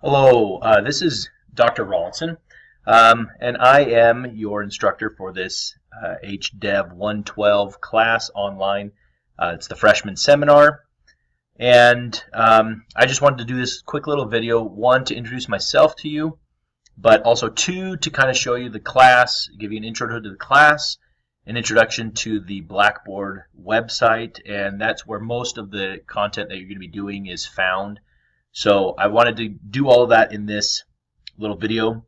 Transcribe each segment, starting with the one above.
Hello, this is Dr. Rawlinson, and I am your instructor for this HDEV 112 class online. It's the freshman seminar, and I just wanted to do this quick little video, one, to introduce myself to you, but also two, to kind of show you the class, give you an intro to the class, an introduction to the Blackboard website, and that's where most of the content that you're going to be doing is found. So I wanted to do all of that in this little video.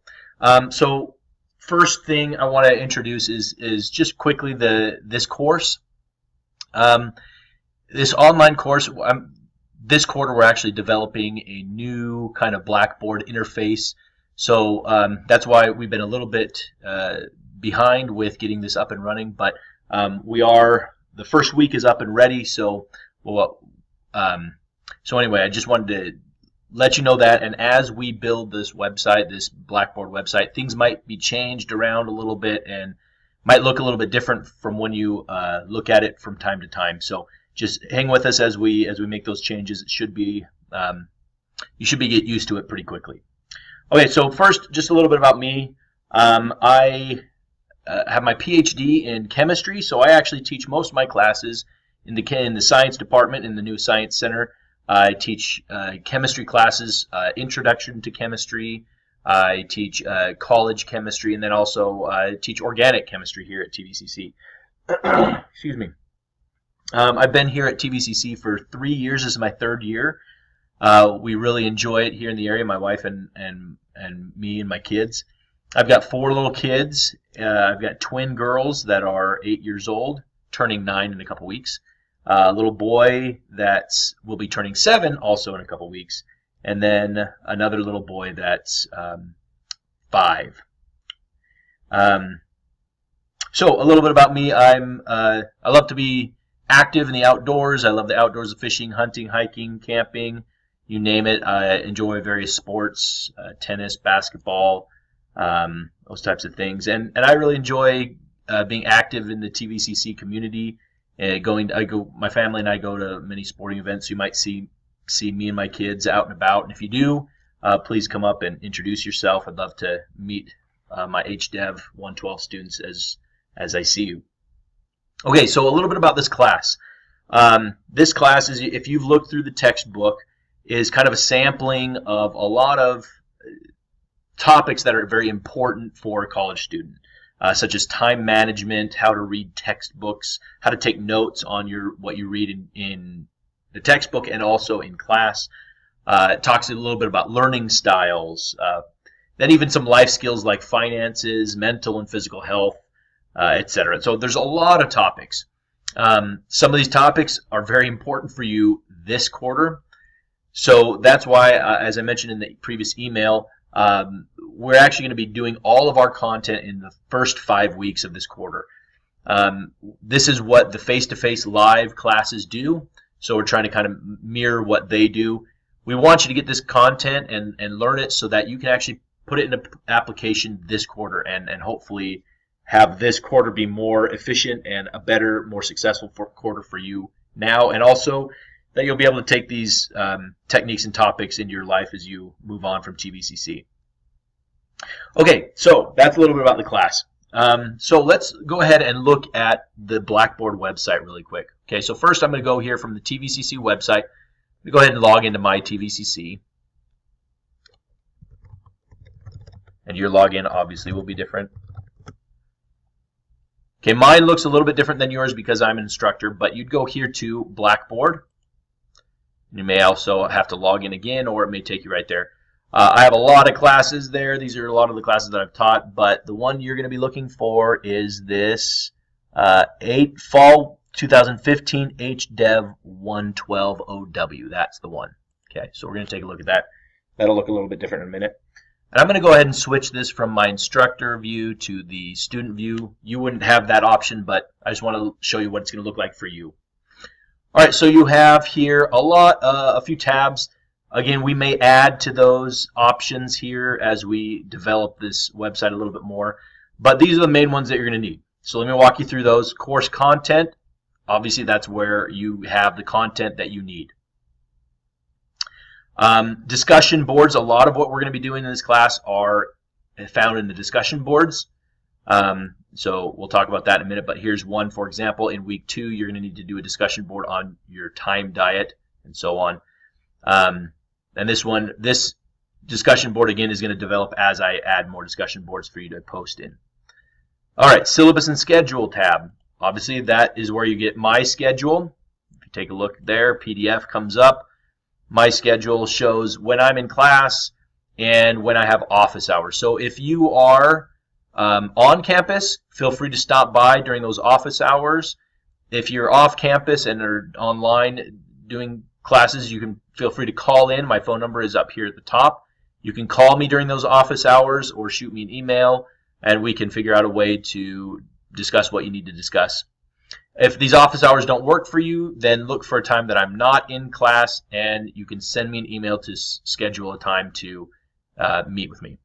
So first thing I want to introduce is just quickly this course. This online course, this quarter we're actually developing a new kind of Blackboard interface. So that's why we've been a little bit behind with getting this up and running, but the first week is up and ready. So anyway, I just wanted to let you know that, and as we build this website, this Blackboard website, things might be changed around a little bit and might look a little bit different from when you look at it from time to time. So just hang with us as we make those changes. It should be you should get used to it pretty quickly. Okay, so first, just a little bit about me. I have my PhD in chemistry, so I actually teach most of my classes in the science department in the new science center. I teach chemistry classes, introduction to chemistry. I teach college chemistry, and then also I teach organic chemistry here at TVCC. Excuse me. I've been here at TVCC for 3 years. This is my third year. We really enjoy it here in the area, my wife and me and my kids. I've got 4 little kids. I've got twin girls that are 8 years old, turning 9 in a couple weeks. A little boy that will be turning 7 also in a couple weeks, and then another little boy that's 5. So a little bit about me. I love to be active in the outdoors. I love the outdoors of fishing, hunting, hiking, camping, you name it. I enjoy various sports, tennis, basketball, those types of things, and I really enjoy being active in the TVCC community. My family and I go to many sporting events. You might see me and my kids out and about, and if you do, please come up and introduce yourself. I'd love to meet my HDEV 112 students as I see you. Okay, so a little bit about this class. This class is, if you've looked through the textbook, is kind of a sampling of a lot of topics that are very important for a college student. Such as time management, how to read textbooks, how to take notes on what you read in the textbook and also in class. It talks a little bit about learning styles, then even some life skills like finances, mental and physical health, etc. So there's a lot of topics. Some of these topics are very important for you this quarter. So that's why, as I mentioned in the previous email, we're actually going to be doing all of our content in the first 5 weeks of this quarter. This is what the face-to-face live classes do, so we're trying to kind of mirror what they do. We want you to get this content and learn it so that you can actually put it into application this quarter and hopefully have this quarter be more efficient and a better, more successful quarter for you now, and also that you'll be able to take these techniques and topics into your life as you move on from TVCC. Okay, so that's a little bit about the class. So let's go ahead and look at the Blackboard website really quick. Okay, so first I'm going to go here from the TVCC website. I'm going to go ahead and log into my TVCC. And your login obviously will be different. Okay, mine looks a little bit different than yours because I'm an instructor, but you'd go here to Blackboard. You may also have to log in again, or it may take you right there. I have a lot of classes there. These are a lot of the classes that I've taught, but the one you're going to be looking for is this Fall 2015 HDEV 112 OW. That's the one. Okay, so we're going to take a look at that. That'll look a little bit different in a minute. And I'm going to go ahead and switch this from my instructor view to the student view. You wouldn't have that option, but I just want to show you what it's going to look like for you. All right, so you have here a few tabs. Again, we may add to those options here as we develop this website a little bit more, but these are the main ones that you're going to need. So let me walk you through those. Course content, obviously that's where you have the content that you need. Discussion boards, a lot of what we're going to be doing in this class are found in the discussion boards. So we'll talk about that in a minute, but here's one, for example. In week 2, you're going to need to do a discussion board on your time diet and so on. And this discussion board, again, is going to develop as I add more discussion boards for you to post in. All right, syllabus and schedule tab. Obviously, that is where you get my schedule. If you take a look there, PDF comes up. My schedule shows when I'm in class and when I have office hours. So if you are on campus, feel free to stop by during those office hours. If you're off campus and are online doing classes, you can feel free to call in. My phone number is up here at the top. You can call me during those office hours or shoot me an email, and we can figure out a way to discuss what you need to discuss. If these office hours don't work for you, then look for a time that I'm not in class, and you can send me an email to schedule a time to meet with me.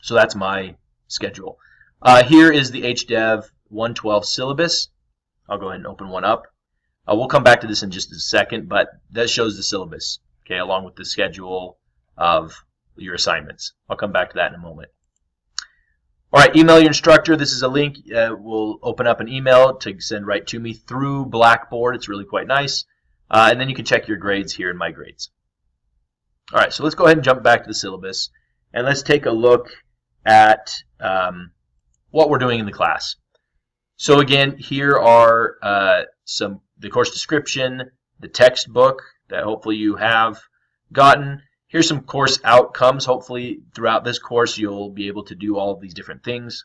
So that's my schedule. Here is the HDEV 112 syllabus. I'll go ahead and open one up. We'll come back to this in just a second, but that shows the syllabus, okay, along with the schedule of your assignments. I'll come back to that in a moment. All right, email your instructor. This is a link. We'll open up an email to send right to me through Blackboard. It's really quite nice. And then you can check your grades here in My Grades. All right, so let's go ahead and jump back to the syllabus, and let's take a look at what we're doing in the class. So again, here are the course description, the textbook that hopefully you have gotten. Here's some course outcomes. Hopefully throughout this course you'll be able to do all of these different things.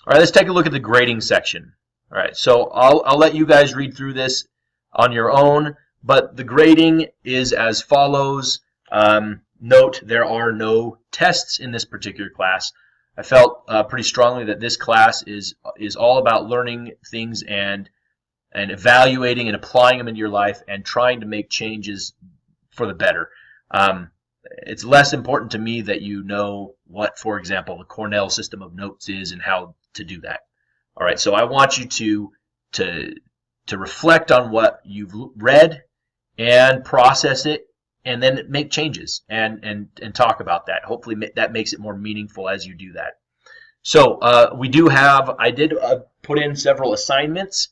All right, let's take a look at the grading section. All right, so I'll let you guys read through this on your own, but the grading is as follows. Note there are no tests in this particular class. I felt pretty strongly that this class is all about learning things and evaluating and applying them into your life and trying to make changes for the better. It's less important to me that you know what, for example, the Cornell system of notes is and how to do that. All right, so I want you to reflect on what you've read and process it, and then make changes and talk about that. Hopefully that makes it more meaningful as you do that. So I did put in several assignments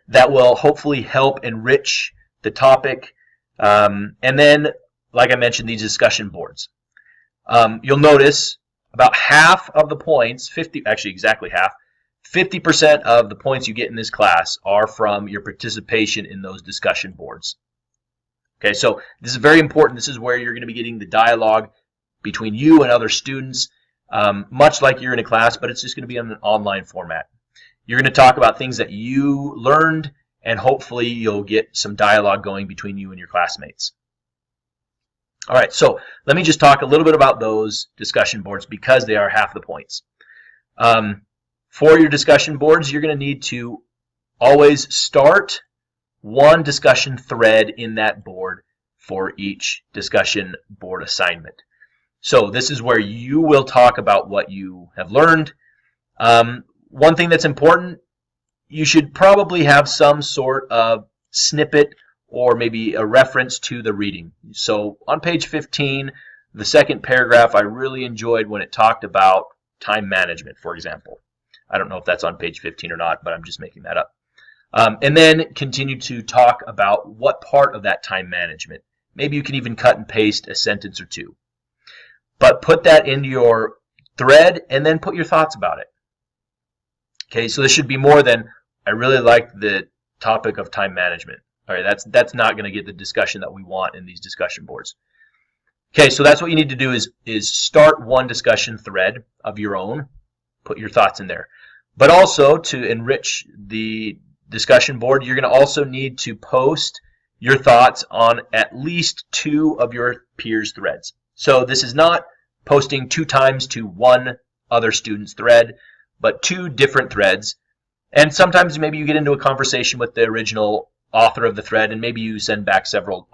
that will hopefully help enrich the topic. And then, like I mentioned, these discussion boards. You'll notice about half of the points, exactly half, 50% of the points you get in this class are from your participation in those discussion boards. Okay, so this is very important. This is where you're going to be getting the dialogue between you and other students, much like you're in a class, but it's just going to be in an online format. You're going to talk about things that you learned, and hopefully you'll get some dialogue going between you and your classmates. All right, so let me just talk a little bit about those discussion boards because they are half the points. For your discussion boards, you're going to need to always start one discussion thread in that board for each discussion board assignment. So this is where you will talk about what you have learned. One thing that's important, you should probably have some sort of snippet or maybe a reference to the reading. So on page 15, the second paragraph, I really enjoyed when it talked about time management, for example. I don't know if that's on page 15 or not, but I'm just making that up. And then continue to talk about what part of that time management. Maybe you can even cut and paste a sentence or two. But put that into your thread and then put your thoughts about it. Okay, so this should be more than, I really like the topic of time management. All right, that's not going to get the discussion that we want in these discussion boards. Okay, so that's what you need to do is start one discussion thread of your own. Put your thoughts in there. But also to enrich the discussion board, you're going to also need to post your thoughts on at least 2 of your peers' threads. So this is not posting 2 times to one other student's thread, but 2 different threads. And sometimes maybe you get into a conversation with the original author of the thread, and maybe you send back several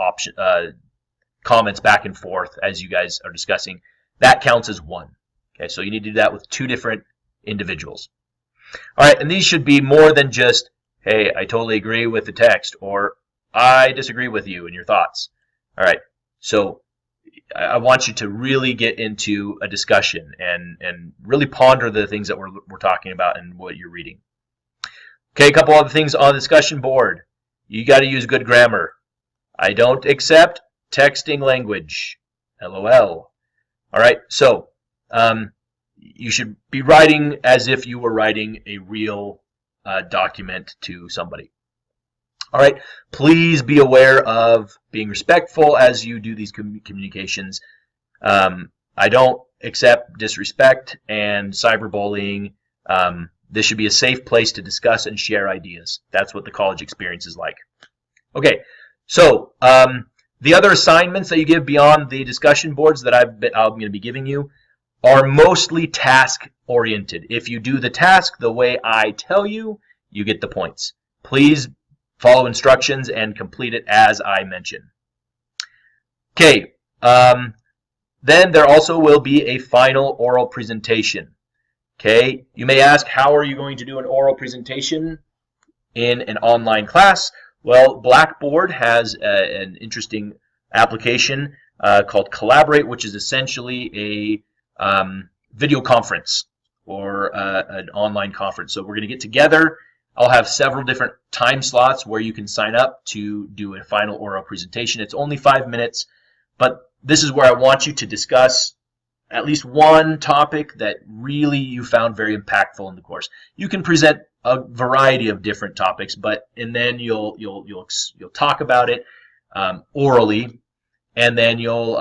comments back and forth as you guys are discussing. That counts as 1. Okay, so you need to do that with 2 different individuals. All right, and these should be more than just, hey, I totally agree with the text, or I disagree with you and your thoughts. All right, so I want you to really get into a discussion and really ponder the things that we're talking about and what you're reading. Okay, a couple other things on the discussion board. You got to use good grammar. I don't accept texting language. LOL. All right, so you should be writing as if you were writing a real document to somebody. All right, please be aware of being respectful as you do these communications. I don't accept disrespect and cyberbullying. This should be a safe place to discuss and share ideas. That's what the college experience is like. Okay, so the other assignments that you give beyond the discussion boards that I'm going to be giving you are mostly task-oriented. If you do the task the way I tell you, you get the points. Please follow instructions and complete it as I mention. Okay, then there also will be a final oral presentation. Okay, you may ask, how are you going to do an oral presentation in an online class? Well, Blackboard has an interesting application called Collaborate, which is essentially a video conference or an online conference. So we're going to get together. I'll have several different time slots where you can sign up to do a final oral presentation. It's only 5 minutes, but this is where I want you to discuss at least one topic that really you found very impactful in the course. You can present a variety of different topics, and then you'll talk about it orally, and then you'll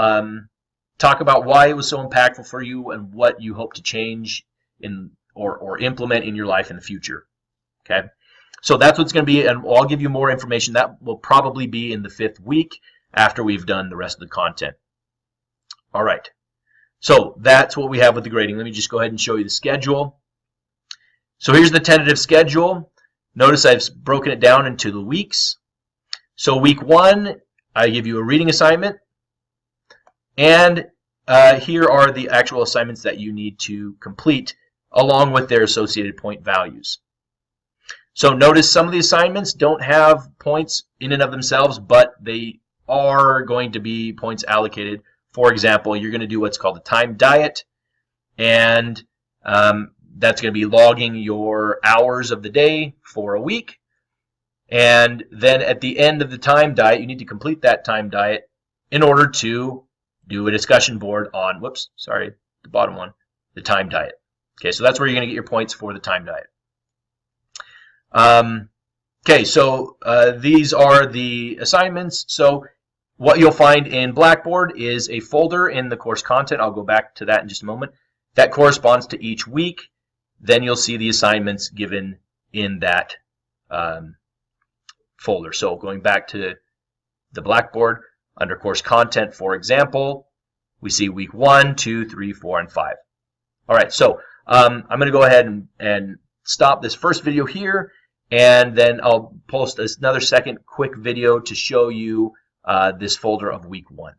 talk about why it was so impactful for you and what you hope to change in or implement in your life in the future. Okay, so that's what's going to be, and I'll give you more information. That will probably be in the 5th week after we've done the rest of the content. All right, so that's what we have with the grading. Let me just go ahead and show you the schedule. So here's the tentative schedule. Notice I've broken it down into the weeks. So week 1, I give you a reading assignment, and here are the actual assignments that you need to complete along with their associated point values. So notice some of the assignments don't have points in and of themselves, but they are going to be points allocated. For example, you're going to do what's called a time diet, and that's going to be logging your hours of the day for a week. And then at the end of the time diet, you need to complete that time diet in order to do a discussion board on, whoops, sorry, the bottom one, the time diet. Okay, so that's where you're going to get your points for the time diet. Okay, so these are the assignments. So what you'll find in Blackboard is a folder in the course content. I'll go back to that in just a moment. That corresponds to each week. Then you'll see the assignments given in that folder. So going back to the Blackboard, under course content, for example, we see week 1, 2, 3, 4, and 5. All right, so I'm going to go ahead and stop this first video here, and then I'll post another second quick video to show you this folder of week 1.